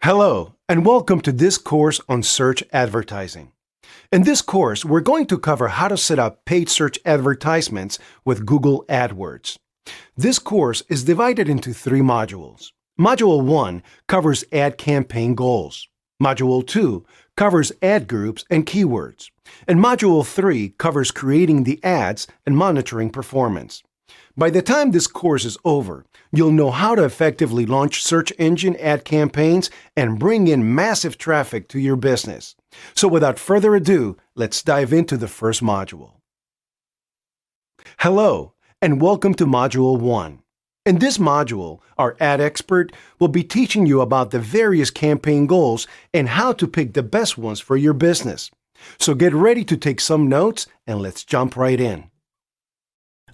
Hello, and welcome to this course on search advertising. In this course, we're going to cover how to set up paid search advertisements with Google AdWords. This course is divided into 3 modules. Module 1 covers ad campaign goals. Module 2 covers ad groups and keywords. And Module 3 covers creating the ads and monitoring performance. By the time this course is over, you'll know how to effectively launch search engine ad campaigns and bring in massive traffic to your business. So without further ado, let's dive into the first module. Hello, and welcome to Module 1. In this module, our ad expert will be teaching you about the various campaign goals and how to pick the best ones for your business. So get ready to take some notes and let's jump right in.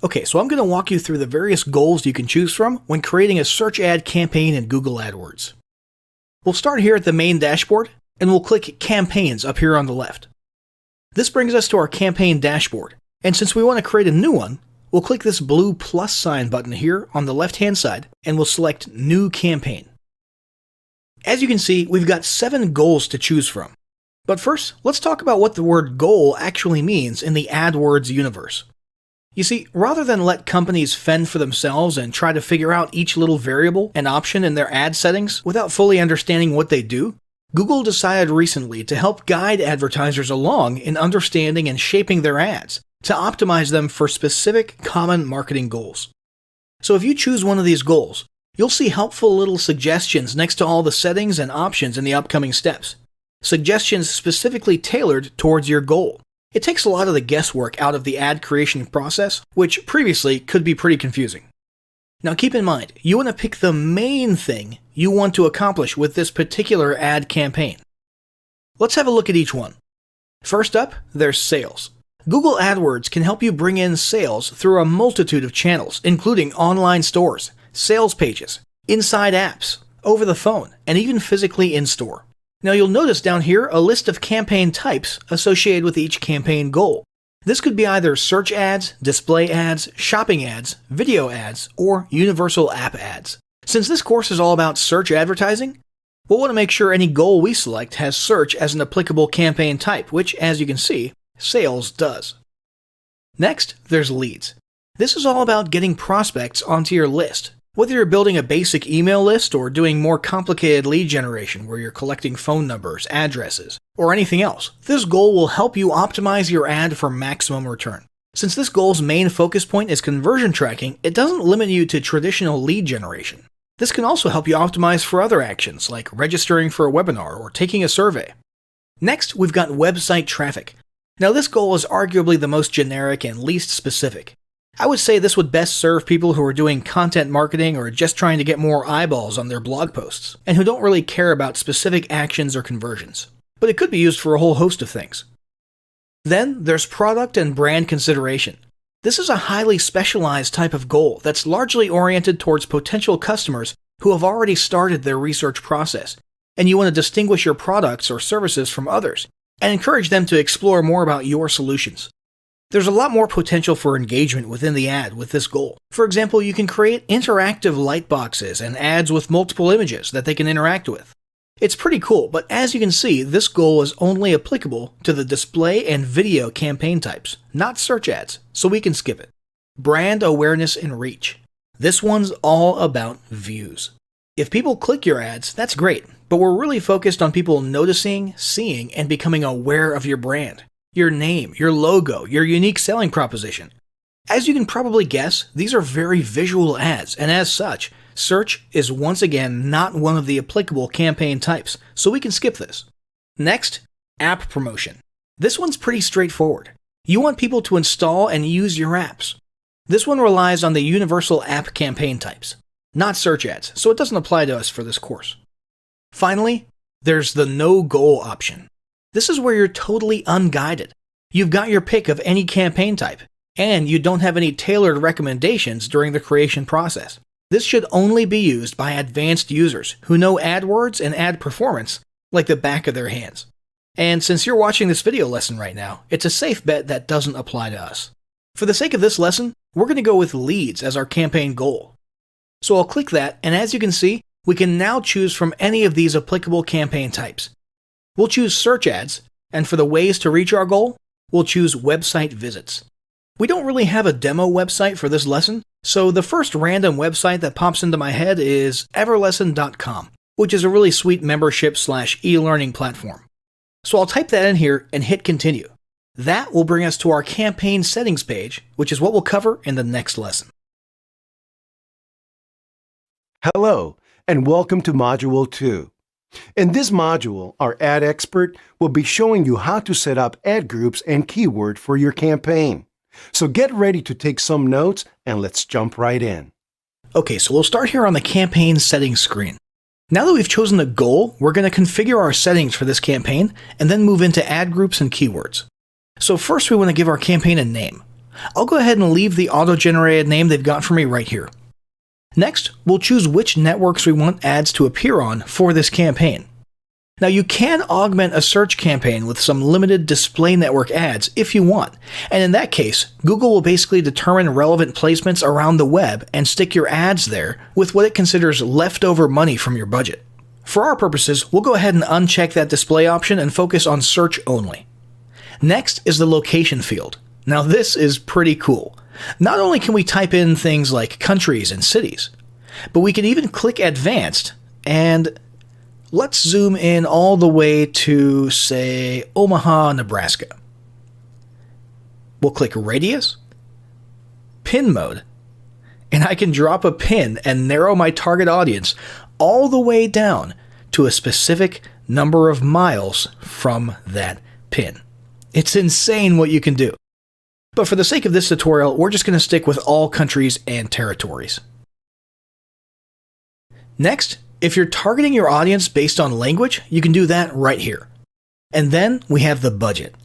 Okay, so I'm going to walk you through the various goals you can choose from when creating a search ad campaign in Google AdWords. We'll start here at the main dashboard, and we'll click Campaigns up here on the left. This brings us to our campaign dashboard, and since we want to create a new one, we'll click this blue plus sign button here on the left-hand side, and we'll select New Campaign. As you can see, we've got 7 goals to choose from. But first, let's talk about what the word goal actually means in the AdWords universe. You see, rather than let companies fend for themselves and try to figure out each little variable and option in their ad settings without fully understanding what they do, Google decided recently to help guide advertisers along in understanding and shaping their ads to optimize them for specific common marketing goals. So if you choose one of these goals, you'll see helpful little suggestions next to all the settings and options in the upcoming steps. Suggestions specifically tailored towards your goal. It takes a lot of the guesswork out of the ad creation process, which previously could be pretty confusing. Now keep in mind, you want to pick the main thing you want to accomplish with this particular ad campaign. Let's have a look at each one. First up, there's sales. Google AdWords can help you bring in sales through a multitude of channels, including online stores, sales pages, inside apps, over the phone, and even physically in-store. Now you'll notice down here a list of campaign types associated with each campaign goal. This could be either search ads, display ads, shopping ads, video ads, or universal app ads. Since this course is all about search advertising, we'll want to make sure any goal we select has search as an applicable campaign type, which, as you can see, sales does. Next, there's leads. This is all about getting prospects onto your list. Whether you're building a basic email list or doing more complicated lead generation where you're collecting phone numbers, addresses, or anything else, this goal will help you optimize your ad for maximum return. Since this goal's main focus point is conversion tracking, it doesn't limit you to traditional lead generation. This can also help you optimize for other actions like registering for a webinar or taking a survey. Next, we've got website traffic. Now this goal is arguably the most generic and least specific. I would say this would best serve people who are doing content marketing or just trying to get more eyeballs on their blog posts, and who don't really care about specific actions or conversions. But it could be used for a whole host of things. Then there's product and brand consideration. This is a highly specialized type of goal that's largely oriented towards potential customers who have already started their research process, and you want to distinguish your products or services from others, and encourage them to explore more about your solutions. There's a lot more potential for engagement within the ad with this goal. For example, you can create interactive light boxes and ads with multiple images that they can interact with. It's pretty cool, but as you can see, this goal is only applicable to the display and video campaign types, not search ads, so we can skip it. Brand awareness and reach. This one's all about views. If people click your ads, that's great, but we're really focused on people noticing, seeing, and becoming aware of your brand. Your name, your logo, your unique selling proposition. As you can probably guess, these are very visual ads, and as such, search is once again not one of the applicable campaign types, so we can skip this. Next, app promotion. This one's pretty straightforward. You want people to install and use your apps. This one relies on the universal app campaign types, not search ads, so it doesn't apply to us for this course. Finally, there's the no goal option. This is where you're totally unguided. You've got your pick of any campaign type, and you don't have any tailored recommendations during the creation process. This should only be used by advanced users who know AdWords and ad performance like the back of their hands. And since you're watching this video lesson right now, it's a safe bet that doesn't apply to us. For the sake of this lesson, we're going to go with leads as our campaign goal. So I'll click that, and as you can see, we can now choose from any of these applicable campaign types. We'll choose search ads, and for the ways to reach our goal, we'll choose website visits. We don't really have a demo website for this lesson, so the first random website that pops into my head is everlesson.com, which is a really sweet membership/e-learning platform. So I'll type that in here and hit continue. That will bring us to our campaign settings page, which is what we'll cover in the next lesson. Hello, and welcome to Module 2. In this module, our ad expert will be showing you how to set up ad groups and keyword for your campaign. So get ready to take some notes and let's jump right in. Okay, so we'll start here on the campaign settings screen. Now that we've chosen a goal, we're going to configure our settings for this campaign and then move into ad groups and keywords. So first we want to give our campaign a name. I'll go ahead and leave the auto-generated name they've got for me right here. Next, we'll choose which networks we want ads to appear on for this campaign. Now you can augment a search campaign with some limited display network ads if you want, and in that case, Google will basically determine relevant placements around the web and stick your ads there with what it considers leftover money from your budget. For our purposes, we'll go ahead and uncheck that display option and focus on search only. Next is the location field. Now this is pretty cool. Not only can we type in things like countries and cities, but we can even click advanced and let's zoom in all the way to, say, Omaha, Nebraska. We'll click radius, pin mode, and I can drop a pin and narrow my target audience all the way down to a specific number of miles from that pin. It's insane what you can do. But for the sake of this tutorial, we're just going to stick with all countries and territories. Next, if you're targeting your audience based on language, you can do that right here. And then we have the budget.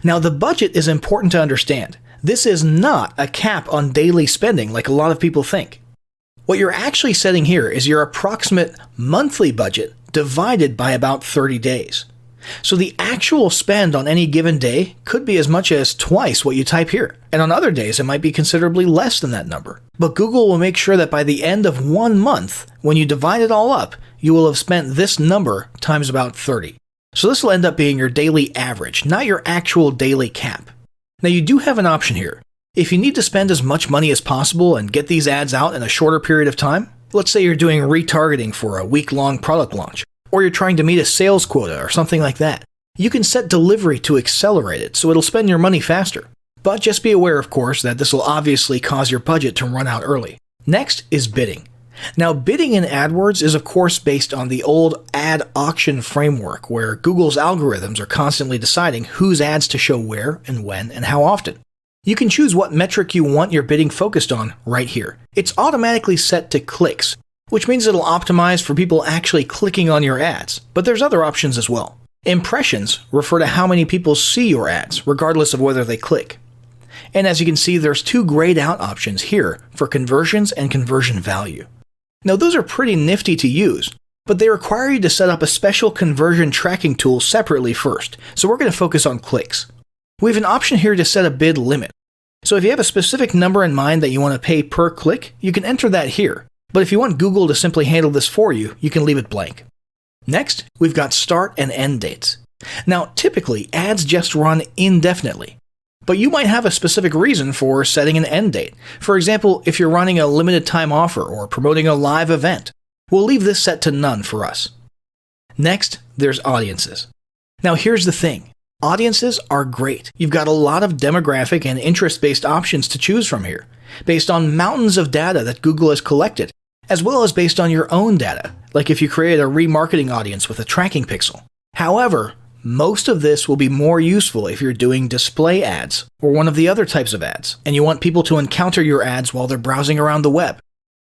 Now the budget is important to understand. This is not a cap on daily spending like a lot of people think. What you're actually setting here is your approximate monthly budget divided by about 30 days. So the actual spend on any given day could be as much as twice what you type here. And on other days, it might be considerably less than that number. But Google will make sure that by the end of 1 month, when you divide it all up, you will have spent this number times about 30. So this will end up being your daily average, not your actual daily cap. Now you do have an option here. If you need to spend as much money as possible and get these ads out in a shorter period of time, let's say you're doing retargeting for a week-long product launch, or you're trying to meet a sales quota or something like that, you can set delivery to accelerate it so it'll spend your money faster. But just be aware, of course, that this will obviously cause your budget to run out early. Next is bidding. Now, bidding in AdWords is of course based on the old ad auction framework where Google's algorithms are constantly deciding whose ads to show where and when and how often. You can choose what metric you want your bidding focused on right here. It's automatically set to clicks, which means it'll optimize for people actually clicking on your ads, but there's other options as well. Impressions refer to how many people see your ads, regardless of whether they click. And as you can see, there's 2 grayed out options here for conversions and conversion value. Now those are pretty nifty to use, but they require you to set up a special conversion tracking tool separately first, so we're going to focus on clicks. We have an option here to set a bid limit. So if you have a specific number in mind that you want to pay per click, you can enter that here. But if you want Google to simply handle this for you, you can leave it blank. Next, we've got start and end dates. Now, typically, ads just run indefinitely. But you might have a specific reason for setting an end date. For example, if you're running a limited time offer or promoting a live event. We'll leave this set to none for us. Next, there's audiences. Now here's the thing. Audiences are great. You've got a lot of demographic and interest-based options to choose from here, based on mountains of data that Google has collected, as well as based on your own data, like if you create a remarketing audience with a tracking pixel. However, most of this will be more useful if you're doing display ads or one of the other types of ads, and you want people to encounter your ads while they're browsing around the web.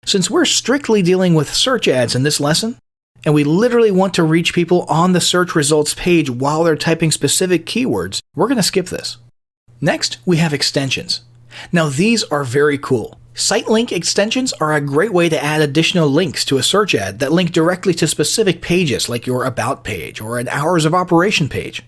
Since we're strictly dealing with search ads in this lesson, and we literally want to reach people on the search results page while they're typing specific keywords, we're going to skip this. Next, we have extensions. Now these are very cool. Site link extensions are a great way to add additional links to a search ad that link directly to specific pages like your About page or an Hours of Operation page.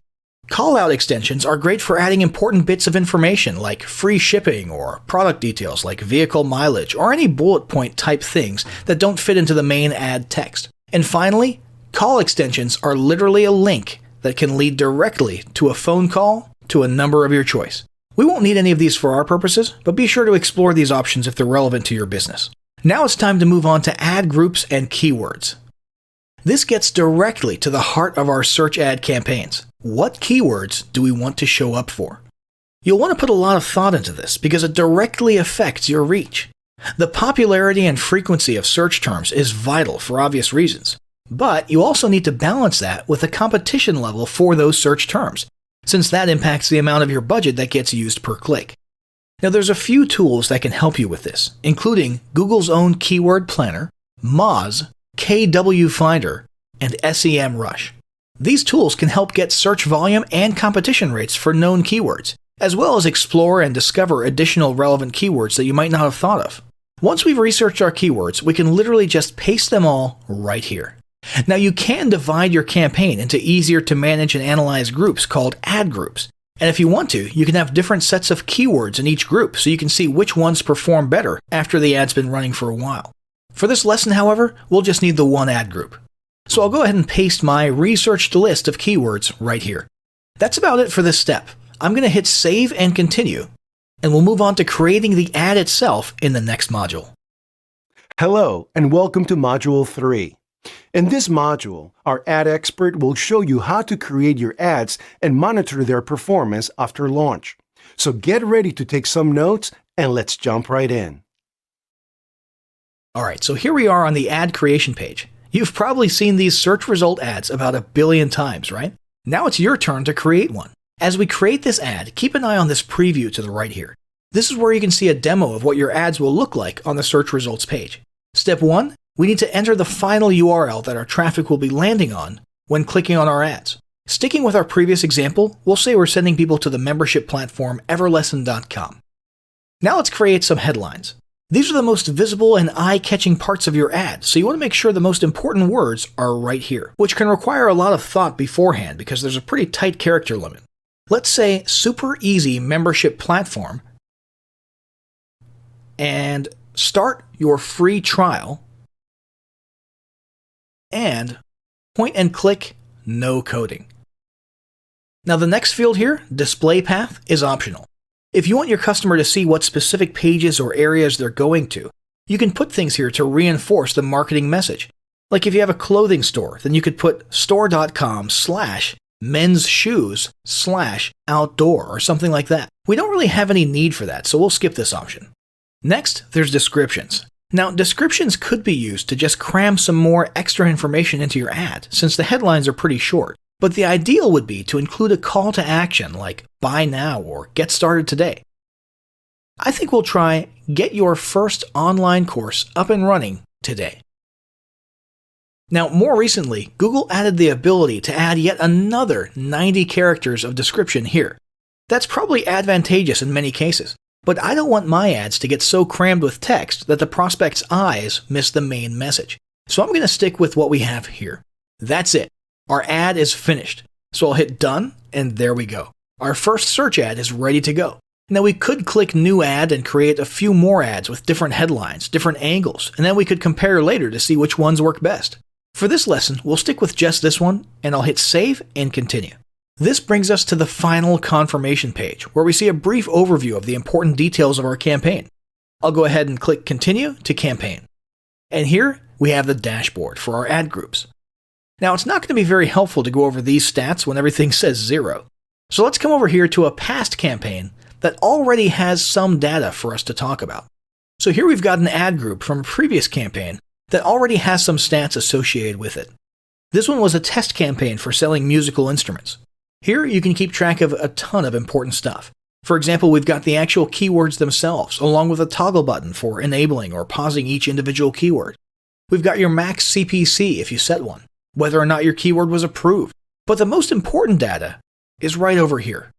Callout extensions are great for adding important bits of information like free shipping or product details like vehicle mileage or any bullet point type things that don't fit into the main ad text. And finally, call extensions are literally a link that can lead directly to a phone call to a number of your choice. We won't need any of these for our purposes, but be sure to explore these options if they're relevant to your business. Now it's time to move on to ad groups and keywords. This gets directly to the heart of our search ad campaigns. What keywords do we want to show up for? You'll want to put a lot of thought into this because it directly affects your reach. The popularity and frequency of search terms is vital for obvious reasons, but you also need to balance that with the competition level for those search terms, since that impacts the amount of your budget that gets used per click. Now there's a few tools that can help you with this, including Google's own Keyword Planner, Moz, KW Finder, and SEMrush. These tools can help get search volume and competition rates for known keywords, as well as explore and discover additional relevant keywords that you might not have thought of. Once we've researched our keywords, we can literally just paste them all right here. Now you can divide your campaign into easier to manage and analyze groups called ad groups. And if you want to, you can have different sets of keywords in each group so you can see which ones perform better after the ad's been running for a while. For this lesson, however, we'll just need the one ad group. So I'll go ahead and paste my researched list of keywords right here. That's about it for this step. I'm going to hit save and continue, and we'll move on to creating the ad itself in the next module. Hello, and welcome to Module 3. In this module, our ad expert will show you how to create your ads and monitor their performance after launch. So get ready to take some notes, and let's jump right in. Alright, so here we are on the ad creation page. You've probably seen these search result ads about 1 billion times, right? Now it's your turn to create one. As we create this ad, keep an eye on this preview to the right here. This is where you can see a demo of what your ads will look like on the search results page. Step 1, we need to enter the final URL that our traffic will be landing on when clicking on our ads. Sticking with our previous example, we'll say we're sending people to the membership platform everlesson.com. Now let's create some headlines. These are the most visible and eye-catching parts of your ad, so you want to make sure the most important words are right here, which can require a lot of thought beforehand because there's a pretty tight character limit. Let's say super easy membership platform and start your free trial and point and click no coding. Now the next field here, display path, is optional. If you want your customer to see what specific pages or areas they're going to, you can put things here to reinforce the marketing message. Like if you have a clothing store, then you could put store.com/men's-shoes/outdoor or something like that. We don't really have any need for that, so we'll skip this option. Next, there's descriptions. Now, descriptions could be used to just cram some more extra information into your ad, since the headlines are pretty short. But the ideal would be to include a call to action like buy now or get started today. I think we'll try get your first online course up and running today. Now, more recently, Google added the ability to add yet another 90 characters of description here. That's probably advantageous in many cases, but I don't want my ads to get so crammed with text that the prospect's eyes miss the main message. So I'm going to stick with what we have here. That's it. Our ad is finished. So I'll hit done, and there we go. Our first search ad is ready to go. Now we could click new ad and create a few more ads with different headlines, different angles, and then we could compare later to see which ones work best. For this lesson, we'll stick with just this one, and I'll hit save and continue. This brings us to the final confirmation page, where we see a brief overview of the important details of our campaign. I'll go ahead and click continue to campaign. And here we have the dashboard for our ad groups. Now, it's not going to be very helpful to go over these stats when everything says 0. So let's come over here to a past campaign that already has some data for us to talk about. So here we've got an ad group from a previous campaign that already has some stats associated with it. This one was a test campaign for selling musical instruments. Here you can keep track of a ton of important stuff. For example, we've got the actual keywords themselves, along with a toggle button for enabling or pausing each individual keyword. We've got your max CPC if you set one, whether or not your keyword was approved. But the most important data is right over here.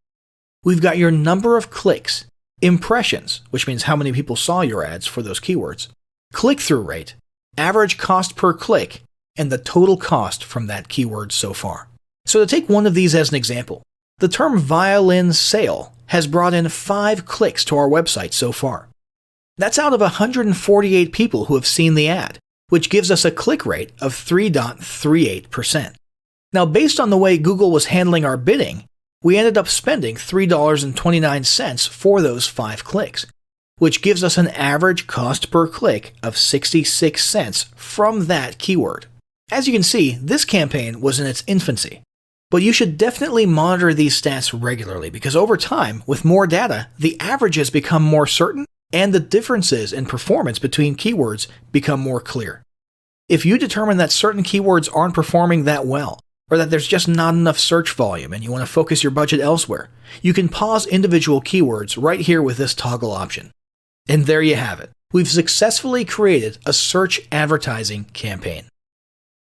We've got your number of clicks, impressions, which means how many people saw your ads for those keywords, click-through rate, average cost per click, and the total cost from that keyword so far. So to take one of these as an example, The term violin sale has brought in 5 clicks to our website so far. That's out of 148 people who have seen the ad, which gives us a click rate of 3.38%. Now, based on the way Google was handling our bidding, we ended up spending $3.29 for those 5 clicks, which gives us an average cost per click of 66 cents from that keyword. As you can see, this campaign was in its infancy, but you should definitely monitor these stats regularly because over time, with more data, the averages become more certain and the differences in performance between keywords become more clear. If you determine that certain keywords aren't performing that well, or that there's just not enough search volume and you want to focus your budget elsewhere, you can pause individual keywords right here with this toggle option. And there you have it. We've successfully created a search advertising campaign.